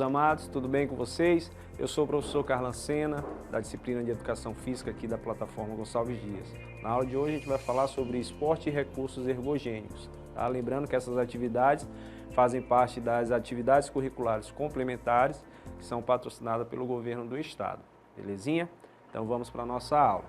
amados, tudo bem com vocês? Eu sou o professor Carlan Sena, da disciplina de Educação Física aqui da plataforma Gonçalves Dias. Na aula de hoje a gente vai falar sobre esporte e recursos ergogênicos. Tá? Lembrando que essas atividades fazem parte das atividades curriculares complementares que são patrocinadas pelo governo do estado. Belezinha? Então vamos para a nossa aula.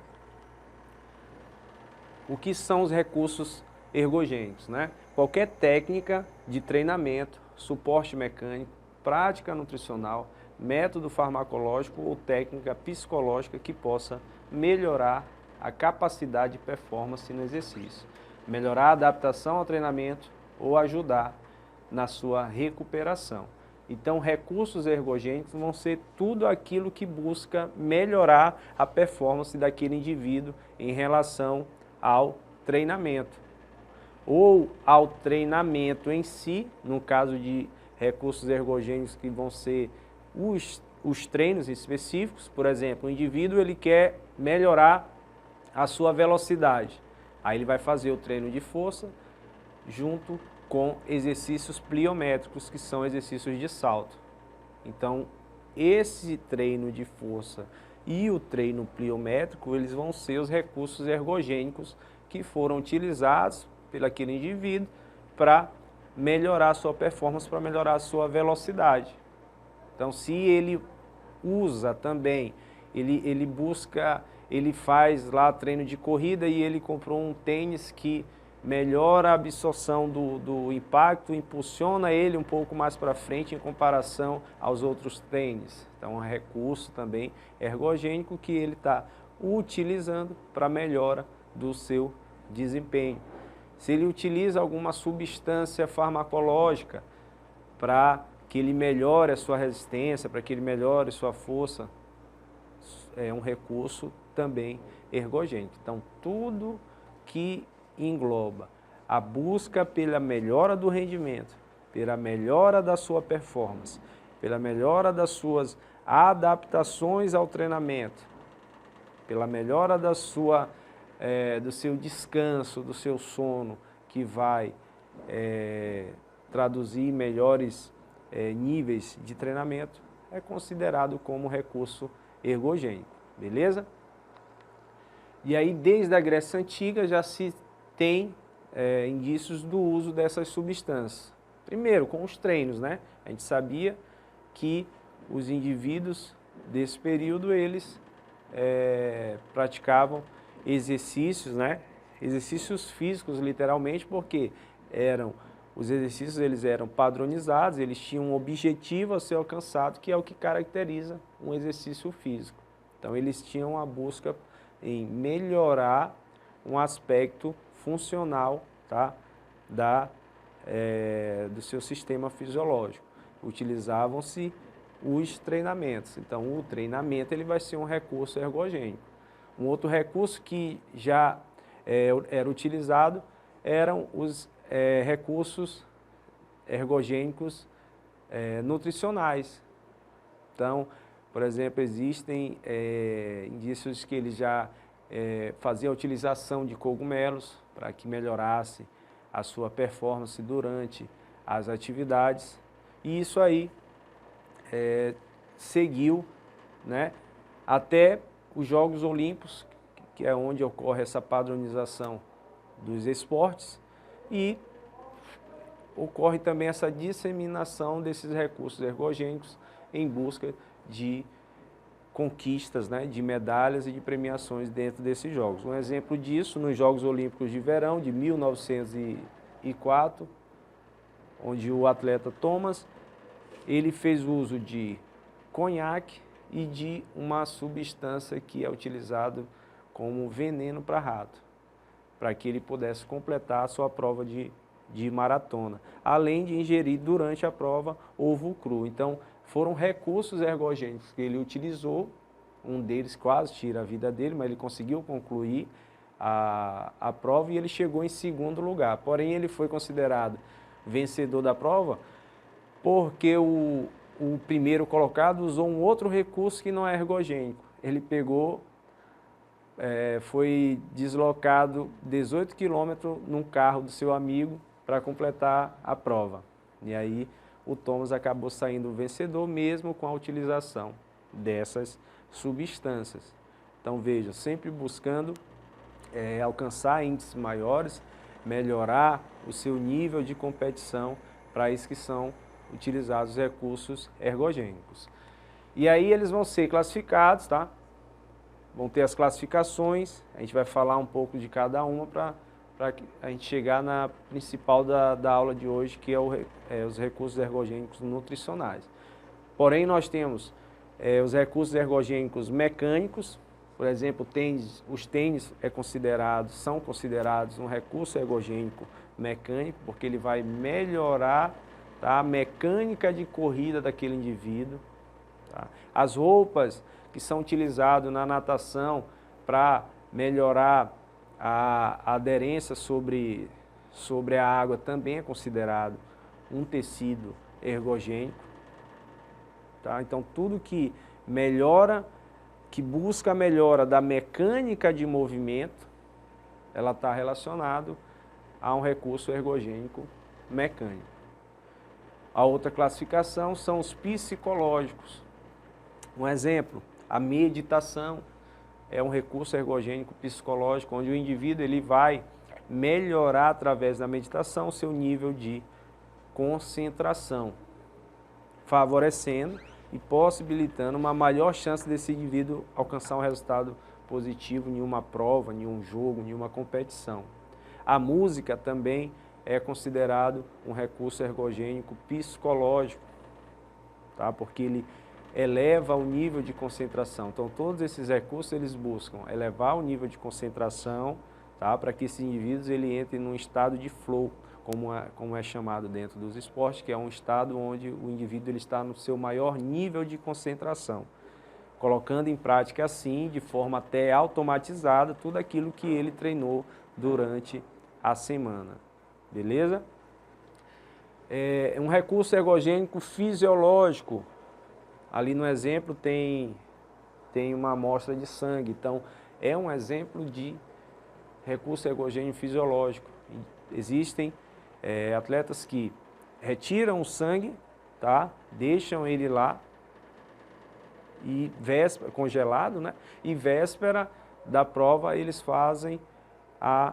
O que são os recursos ergogênicos, né? Qualquer técnica de treinamento, suporte mecânico, prática nutricional, método farmacológico ou técnica psicológica que possa melhorar a capacidade de performance no exercício, melhorar a adaptação ao treinamento ou ajudar na sua recuperação. Então, recursos ergogênicos vão ser tudo aquilo que busca melhorar a performance daquele indivíduo em relação ao treinamento, ou ao treinamento em si, no caso de recursos ergogênicos que vão ser os treinos específicos. Por exemplo, o indivíduo ele quer melhorar a sua velocidade, aí ele vai fazer o treino de força junto com exercícios pliométricos, que são exercícios de salto. Então, esse treino de força e o treino pliométrico, eles vão ser os recursos ergogênicos que foram utilizados pelo aquele indivíduo para melhorar a sua performance, para melhorar a sua velocidade. Então, se ele usa também, ele busca, ele faz lá treino de corrida e ele comprou um tênis que melhora a absorção do impacto, impulsiona ele um pouco mais para frente em comparação aos outros tênis. Então, é um recurso também ergogênico que ele está utilizando para melhora do seu desempenho. Se ele utiliza alguma substância farmacológica para que ele melhore a sua resistência, para que ele melhore sua força, é um recurso também ergogênico. Então, tudo que engloba a busca pela melhora do rendimento, pela melhora da sua performance, pela melhora das suas adaptações ao treinamento, pela melhora da sua, do seu descanso, do seu sono, que vai traduzir melhores níveis de treinamento, é considerado como recurso ergogênico, beleza? E aí, desde a Grécia Antiga, já se tem indícios do uso dessas substâncias. Primeiro, com os treinos, né? A gente sabia que os indivíduos desse período, eles praticavam exercícios, né? Exercícios físicos, literalmente, porque os exercícios eles eram padronizados, eles tinham um objetivo a ser alcançado, que é o que caracteriza um exercício físico. Então, eles tinham a busca em melhorar um aspecto funcional, tá? Do seu sistema fisiológico. Utilizavam-se os treinamentos. Então, o treinamento ele vai ser um recurso ergogênico. Um outro recurso que já era utilizado eram os recursos ergogênicos nutricionais. Então, por exemplo, existem indícios que eles já faziam a utilização de cogumelos para que melhorasse a sua performance durante as atividades. E isso aí seguiu, né, até os Jogos Olímpicos, que é onde ocorre essa padronização dos esportes, e ocorre também essa disseminação desses recursos ergogênicos em busca de conquistas, né, de medalhas e de premiações dentro desses jogos. Um exemplo disso, nos Jogos Olímpicos de Verão de 1904, onde o atleta Thomas, ele fez uso de conhaque e de uma substância que é utilizado como veneno para rato, para que ele pudesse completar a sua prova de maratona, além de ingerir durante a prova ovo cru. Então, foram recursos ergogênicos que ele utilizou, um deles quase tira a vida dele, mas ele conseguiu concluir a prova e ele chegou em segundo lugar. Porém, ele foi considerado vencedor da prova porque o primeiro colocado usou um outro recurso que não é ergogênico. Ele pegou, foi deslocado 18 quilômetros num carro do seu amigo para completar a prova. E aí o Thomas acabou saindo vencedor mesmo com a utilização dessas substâncias. Então veja, sempre buscando alcançar índices maiores, melhorar o seu nível de competição, para isso que são utilizados os recursos ergogênicos. E aí eles vão ser classificados, tá? Vão ter as classificações, a gente vai falar um pouco de cada uma para a gente chegar na principal da aula de hoje, que é os recursos ergogênicos nutricionais. Porém, nós temos os recursos ergogênicos mecânicos, por exemplo, os tênis são considerados um recurso ergogênico mecânico, porque ele vai melhorar, tá, a mecânica de corrida daquele indivíduo. Tá? As roupas que são utilizadas na natação para melhorar a aderência sobre a água também é considerado um tecido ergogênico. Tá? Então, tudo que melhora, que busca a melhora da mecânica de movimento, ela está relacionado a um recurso ergogênico mecânico. A outra classificação são os psicológicos. Um exemplo, a meditação é um recurso ergogênico psicológico, onde o indivíduo ele vai melhorar através da meditação o seu nível de concentração, favorecendo e possibilitando uma maior chance desse indivíduo alcançar um resultado positivo em uma prova, em um jogo, em uma competição. A música também é considerado um recurso ergogênico psicológico, tá? Porque ele eleva o nível de concentração. Então, todos esses recursos eles buscam elevar o nível de concentração, tá? Para que esses indivíduos ele entrem num estado de flow, como é chamado dentro dos esportes, que é um estado onde o indivíduo ele está no seu maior nível de concentração, colocando em prática assim, de forma até automatizada, tudo aquilo que ele treinou durante a semana. Beleza? Um recurso ergogênico fisiológico. Ali no exemplo tem uma amostra de sangue, então é um exemplo de recurso ergogênico fisiológico. Existem atletas que retiram o sangue, tá? Deixam ele lá, e congelado, né? E véspera da prova eles fazem a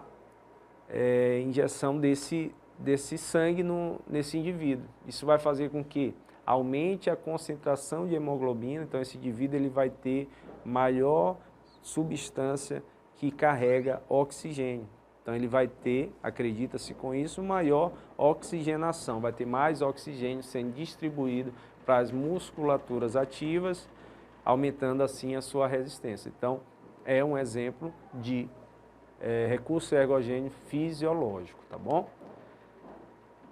injeção desse sangue nesse indivíduo. Isso vai fazer com que aumente a concentração de hemoglobina, então esse indivíduo ele vai ter maior substância que carrega oxigênio. Então ele vai ter, acredita-se com isso, maior oxigenação, vai ter mais oxigênio sendo distribuído para as musculaturas ativas, aumentando assim a sua resistência. Então é um exemplo de recurso ergogênico fisiológico, tá bom?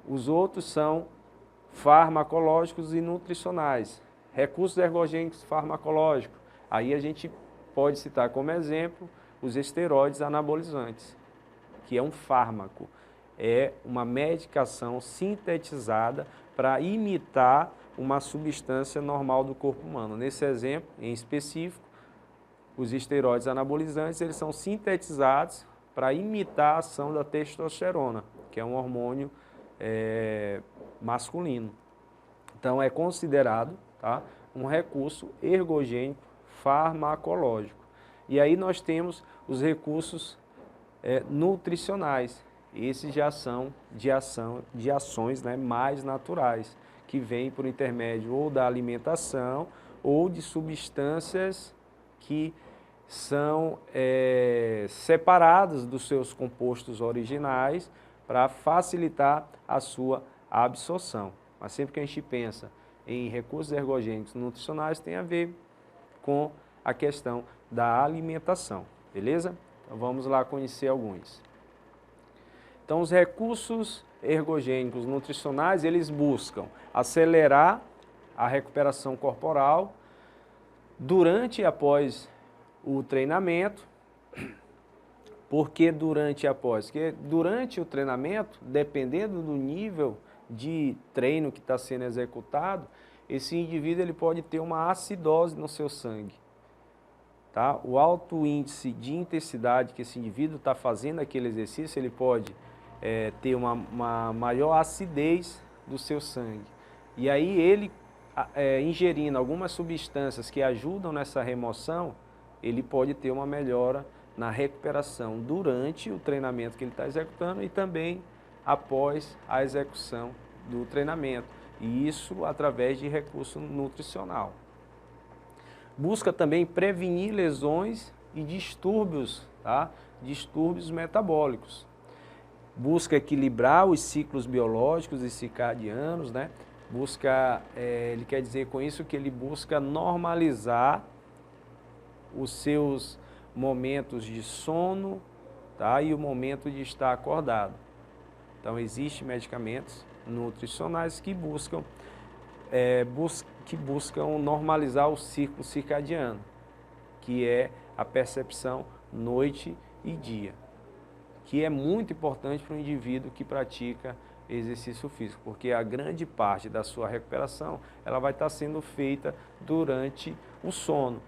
Os outros são farmacológicos e nutricionais. Recursos ergogênicos farmacológicos. Aí a gente pode citar como exemplo os esteroides anabolizantes, que é um fármaco, é uma medicação sintetizada para imitar uma substância normal do corpo humano. Nesse exemplo, em específico, os esteroides anabolizantes, eles são sintetizados para imitar a ação da testosterona, que é um hormônio masculino. Então, é considerado, tá, um recurso ergogênico farmacológico. E aí nós temos os recursos nutricionais. Esses já são de ações, né, mais naturais, que vêm por intermédio ou da alimentação ou de substâncias que são separadas dos seus compostos originais para facilitar a sua absorção. Mas sempre que a gente pensa em recursos ergogênicos nutricionais, tem a ver com a questão da alimentação, beleza? Então vamos lá conhecer alguns. Então os recursos ergogênicos nutricionais, eles buscam acelerar a recuperação corporal durante e após o treinamento. Por que durante e após? Porque durante o treinamento, dependendo do nível de treino que está sendo executado, esse indivíduo ele pode ter uma acidose no seu sangue. Tá? O alto índice de intensidade que esse indivíduo está fazendo aquele exercício, ele pode ter uma maior acidez do seu sangue. E aí ele, ingerindo algumas substâncias que ajudam nessa remoção, ele pode ter uma melhora na recuperação durante o treinamento que ele está executando e também após a execução do treinamento. E isso através de recurso nutricional. Busca também prevenir lesões e distúrbios, tá? Distúrbios metabólicos. Busca equilibrar os ciclos biológicos e circadianos, né? Busca, ele quer dizer com isso que ele busca normalizar os seus momentos de sono, tá? E o momento de estar acordado. Então, existem medicamentos nutricionais que buscam normalizar o ciclo circadiano, que é a percepção noite e dia, que é muito importante para o indivíduo que pratica exercício físico, porque a grande parte da sua recuperação ela vai estar sendo feita durante o sono.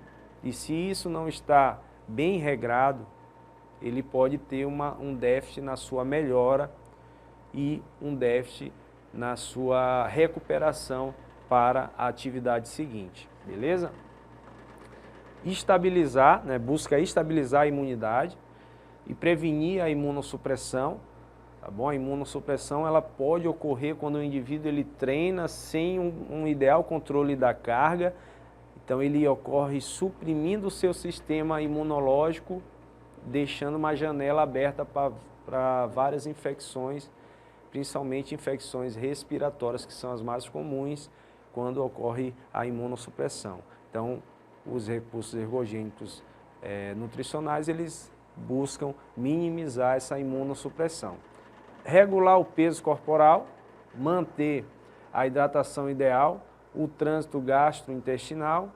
E se isso não está bem regrado, ele pode ter um déficit na sua melhora e um déficit na sua recuperação para a atividade seguinte, beleza? Estabilizar, né, busca estabilizar a imunidade e prevenir a imunossupressão, tá bom? A imunossupressão ela pode ocorrer quando o indivíduo ele treina sem um ideal controle da carga, então ele ocorre suprimindo o seu sistema imunológico, deixando uma janela aberta para várias infecções, principalmente infecções respiratórias, que são as mais comuns quando ocorre a imunossupressão. Então, os recursos ergogênicos nutricionais, eles buscam minimizar essa imunossupressão. Regular o peso corporal, manter a hidratação ideal, o trânsito gastrointestinal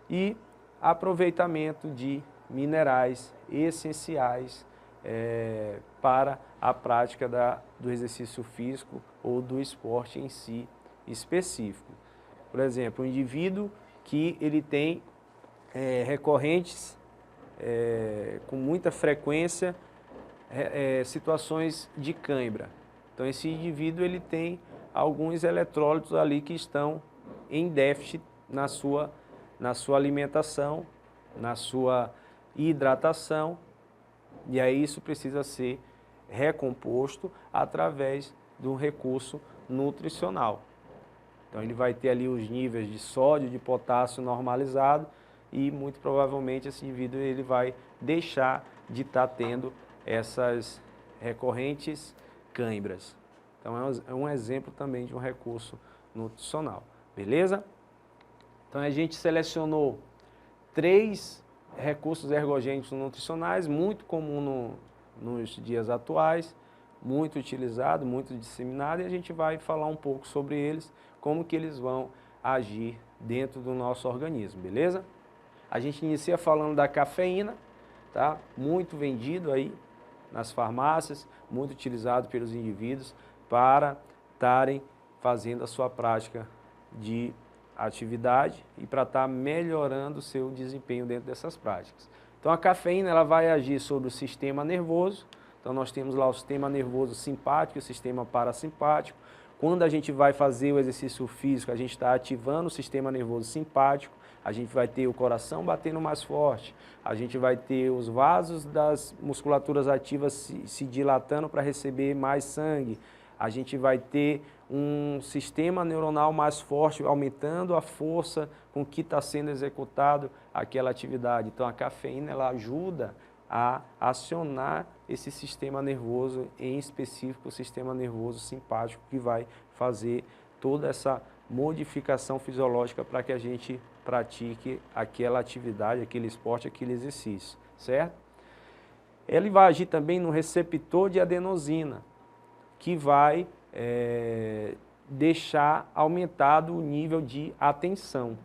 e aproveitamento de minerais essenciais para a prática do exercício físico ou do esporte em si específico. Por exemplo, um indivíduo que ele tem recorrentes, com muita frequência, situações de cãibra. Então esse indivíduo ele tem alguns eletrólitos ali que estão em déficit na sua alimentação, na sua hidratação, e aí isso precisa ser recomposto através de um recurso nutricional. Então ele vai ter ali os níveis de sódio, de potássio normalizado e muito provavelmente esse indivíduo ele vai deixar de estar tendo essas recorrentes cãibras. Então é um exemplo também de um recurso nutricional, beleza? Então a gente selecionou 3 recursos ergogênicos nutricionais, muito comum nos dias atuais, muito utilizado, muito disseminado, e a gente vai falar um pouco sobre eles, como que eles vão agir dentro do nosso organismo, beleza? A gente inicia falando da cafeína, tá? Muito vendido aí nas farmácias, muito utilizado pelos indivíduos para estarem fazendo a sua prática de atividade e para estar melhorando o seu desempenho dentro dessas práticas. Então a cafeína ela vai agir sobre o sistema nervoso, então nós temos lá o sistema nervoso simpático e o sistema parasimpático. Quando a gente vai fazer o exercício físico, a gente está ativando o sistema nervoso simpático, a gente vai ter o coração batendo mais forte, a gente vai ter os vasos das musculaturas ativas se dilatando para receber mais sangue, a gente vai ter um sistema neuronal mais forte, aumentando a força com que está sendo executado aquela atividade. Então a cafeína ela ajuda a acionar esse sistema nervoso, em específico o sistema nervoso simpático, que vai fazer toda essa modificação fisiológica para que a gente pratique aquela atividade, aquele esporte, aquele exercício, certo? Ele vai agir também no receptor de adenosina, que vai deixar aumentado o nível de atenção.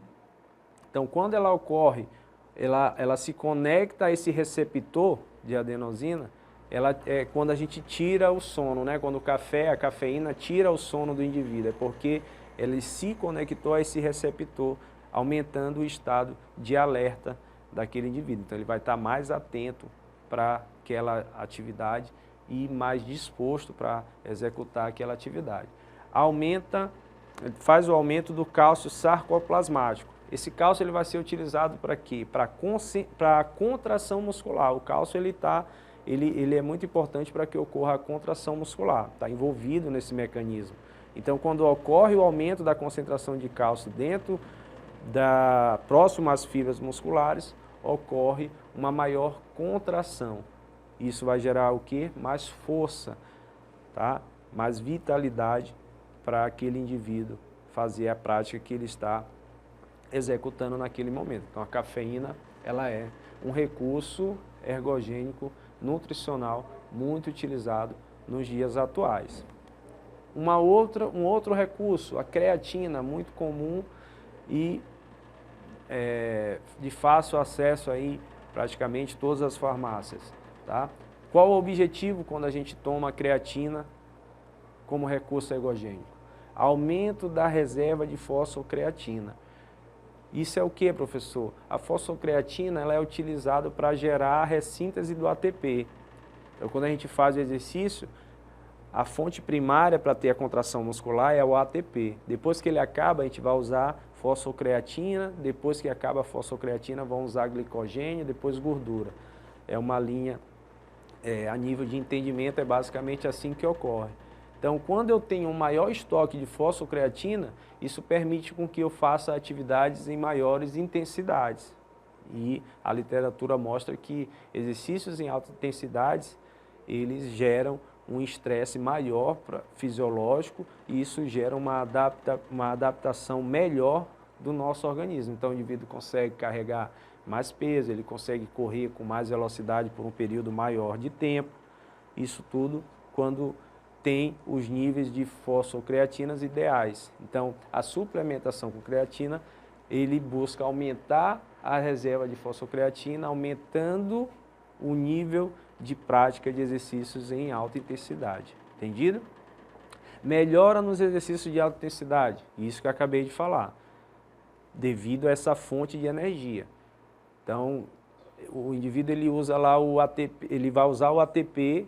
Então, quando ela ocorre, ela se conecta a esse receptor de adenosina, é quando a gente tira o sono, né? Quando a cafeína tira o sono do indivíduo, é porque ele se conectou a esse receptor, aumentando o estado de alerta daquele indivíduo. Então ele vai estar mais atento para aquela atividade e mais disposto para executar aquela atividade. Aumenta Ele faz o aumento do cálcio sarcoplasmático. Esse cálcio ele vai ser utilizado para quê? Para a contração muscular. O cálcio ele é muito importante para que ocorra a contração muscular, está envolvido nesse mecanismo. Então, quando ocorre o aumento da concentração de cálcio dentro próximo às fibras musculares, ocorre uma maior contração. Isso vai gerar o quê? Mais força, tá? Mais vitalidade para aquele indivíduo fazer a prática que ele está executando naquele momento. Então, a cafeína, ela é um recurso ergogênico, nutricional, muito utilizado nos dias atuais. Um outro recurso, a creatina, muito comum e de fácil acesso aí praticamente todas as farmácias. Tá? Qual o objetivo quando a gente toma a creatina como recurso ergogênico? Aumento da reserva de fosfocreatina. Isso é o que, professor? A fosfocreatina ela é utilizada para gerar a ressíntese do ATP. Então, quando a gente faz o exercício, a fonte primária para ter a contração muscular é o ATP. Depois que ele acaba, a gente vai usar fosfocreatina. Depois que acaba a fosfocreatina, vamos usar glicogênio, depois gordura. É uma linha, a nível de entendimento, é basicamente assim que ocorre. Então, quando eu tenho um maior estoque de fosfocreatina, isso permite com que eu faça atividades em maiores intensidades. E a literatura mostra que exercícios em alta intensidade, eles geram um estresse maior fisiológico e isso gera uma adaptação melhor do nosso organismo. Então, o indivíduo consegue carregar mais peso, ele consegue correr com mais velocidade por um período maior de tempo. Isso tudo quando tem os níveis de fosfocreatinas ideais. Então, a suplementação com creatina, ele busca aumentar a reserva de fosfocreatina, aumentando o nível de prática de exercícios em alta intensidade. Entendido? Melhora nos exercícios de alta intensidade, isso que eu acabei de falar, devido a essa fonte de energia. Então, o indivíduo ele usa lá o ATP, ele vai usar o ATP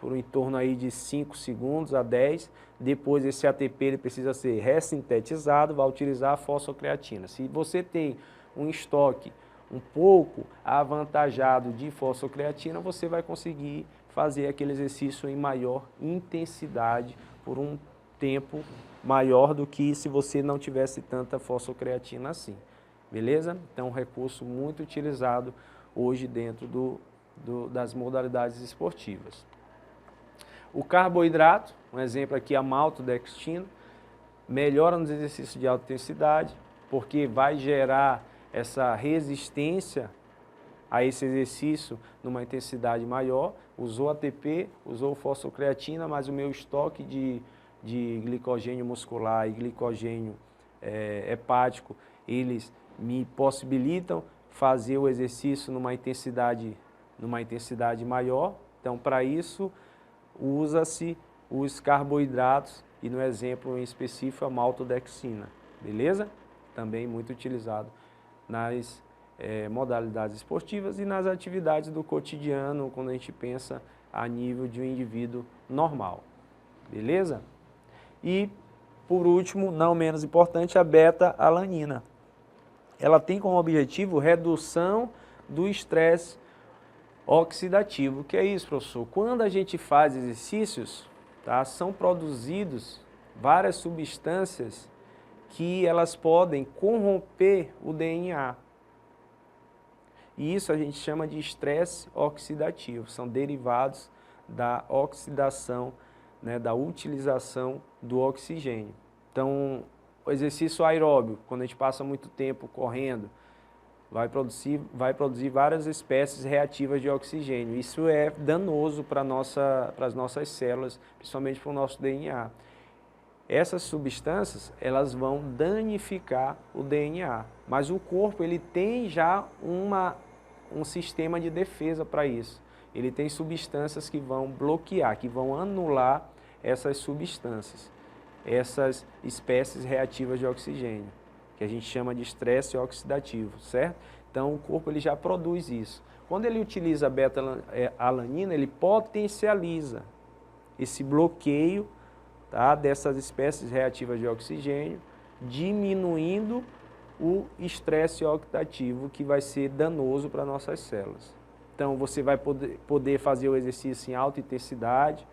por em torno aí de 5 segundos a 10, depois esse ATP ele precisa ser ressintetizado, vai utilizar a fosfocreatina. Se você tem um estoque um pouco avantajado de fosfocreatina, você vai conseguir fazer aquele exercício em maior intensidade por um tempo maior do que se você não tivesse tanta fosfocreatina assim. Beleza? Então, um recurso muito utilizado hoje dentro das modalidades esportivas. O carboidrato, um exemplo aqui, a maltodextrina, melhora nos exercícios de alta intensidade, porque vai gerar essa resistência a esse exercício numa intensidade maior. Usou ATP, usou fosfocreatina, mas o meu estoque de glicogênio muscular e glicogênio hepático, eles me possibilitam fazer o exercício numa intensidade maior. Então, para isso, usa-se os carboidratos e no exemplo em específico a maltodextrina, beleza? Também muito utilizado nas modalidades esportivas e nas atividades do cotidiano, quando a gente pensa a nível de um indivíduo normal, beleza? E, por último, não menos importante, a beta-alanina. Ela tem como objetivo redução do estresse oxidativo. O que é isso, professor? Quando a gente faz exercícios, tá, são produzidos várias substâncias que elas podem corromper o DNA. E isso a gente chama de estresse oxidativo. São derivados da oxidação, né, da utilização do oxigênio. Então, o exercício aeróbio, quando a gente passa muito tempo correndo, vai produzir várias espécies reativas de oxigênio. Isso é danoso para as nossas células, principalmente para o nosso DNA. Essas substâncias, elas vão danificar o DNA, mas o corpo ele tem já um sistema de defesa para isso. Ele tem substâncias que vão bloquear, que vão anular essas substâncias, essas espécies reativas de oxigênio, que a gente chama de estresse oxidativo, certo? Então, o corpo ele já produz isso. Quando ele utiliza a beta-alanina, ele potencializa esse bloqueio tá, dessas espécies reativas de oxigênio, diminuindo o estresse oxidativo que vai ser danoso para nossas células. Então você vai poder fazer o exercício em alta intensidade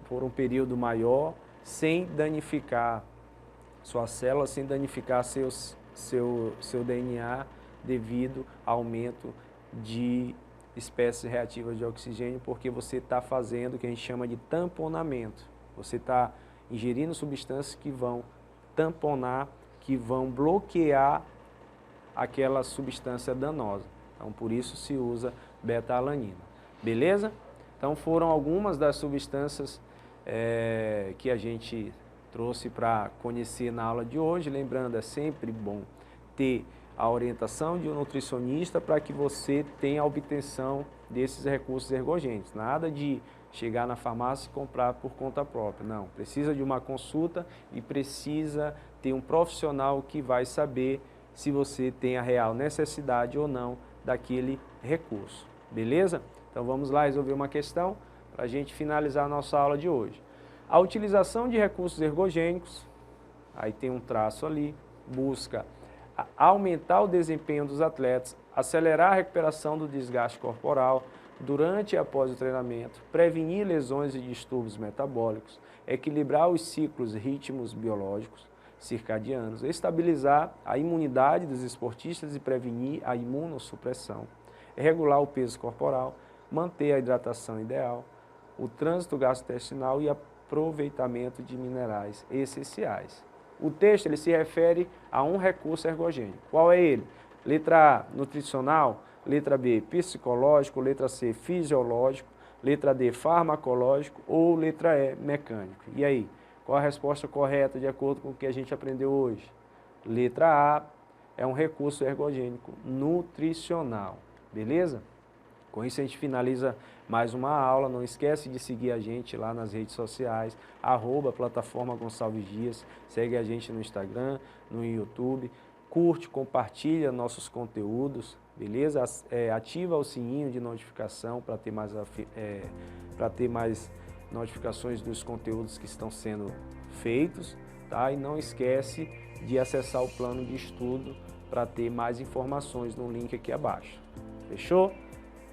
por um período maior, sem danificar suas células, sem danificar seu DNA devido ao aumento de espécies reativas de oxigênio, porque você está fazendo o que a gente chama de tamponamento. Você está ingerindo substâncias que vão tamponar, que vão bloquear aquela substância danosa. Então, por isso se usa beta-alanina. Beleza? Então, foram algumas das substâncias que a gente trouxe para conhecer na aula de hoje. Lembrando, é sempre bom ter a orientação de um nutricionista para que você tenha a obtenção desses recursos ergogênicos. Nada de chegar na farmácia e comprar por conta própria. Não, precisa de uma consulta e precisa ter um profissional que vai saber se você tem a real necessidade ou não daquele recurso. Beleza? Então vamos lá resolver uma questão para a gente finalizar a nossa aula de hoje. A utilização de recursos ergogênicos, aí tem um traço ali, busca aumentar o desempenho dos atletas, acelerar a recuperação do desgaste corporal durante e após o treinamento, prevenir lesões e distúrbios metabólicos, equilibrar os ciclos ritmos biológicos circadianos, estabilizar a imunidade dos esportistas e prevenir a imunossupressão, regular o peso corporal, manter a hidratação ideal, o trânsito gastrointestinal e aproveitamento de minerais essenciais. O texto ele se refere a um recurso ergogênico. Qual é ele? Letra A, nutricional. Letra B, psicológico. Letra C, fisiológico. Letra D, farmacológico. Ou letra E, mecânico. E aí, qual a resposta correta de acordo com o que a gente aprendeu hoje? Letra A é um recurso ergogênico nutricional. Beleza? Com isso a gente finaliza mais uma aula. Não esquece de seguir a gente lá nas redes sociais, @plataforma Gonçalves Dias. Segue a gente no Instagram, no YouTube. Curte, compartilha nossos conteúdos, beleza? Ativa o sininho de notificação para ter mais notificações dos conteúdos que estão sendo feitos, tá? E não esquece de acessar o plano de estudo para ter mais informações no link aqui abaixo. Fechou?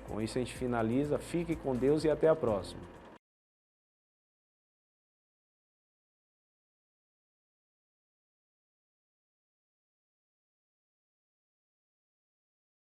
Com isso a gente finaliza. Fique com Deus e até a próxima.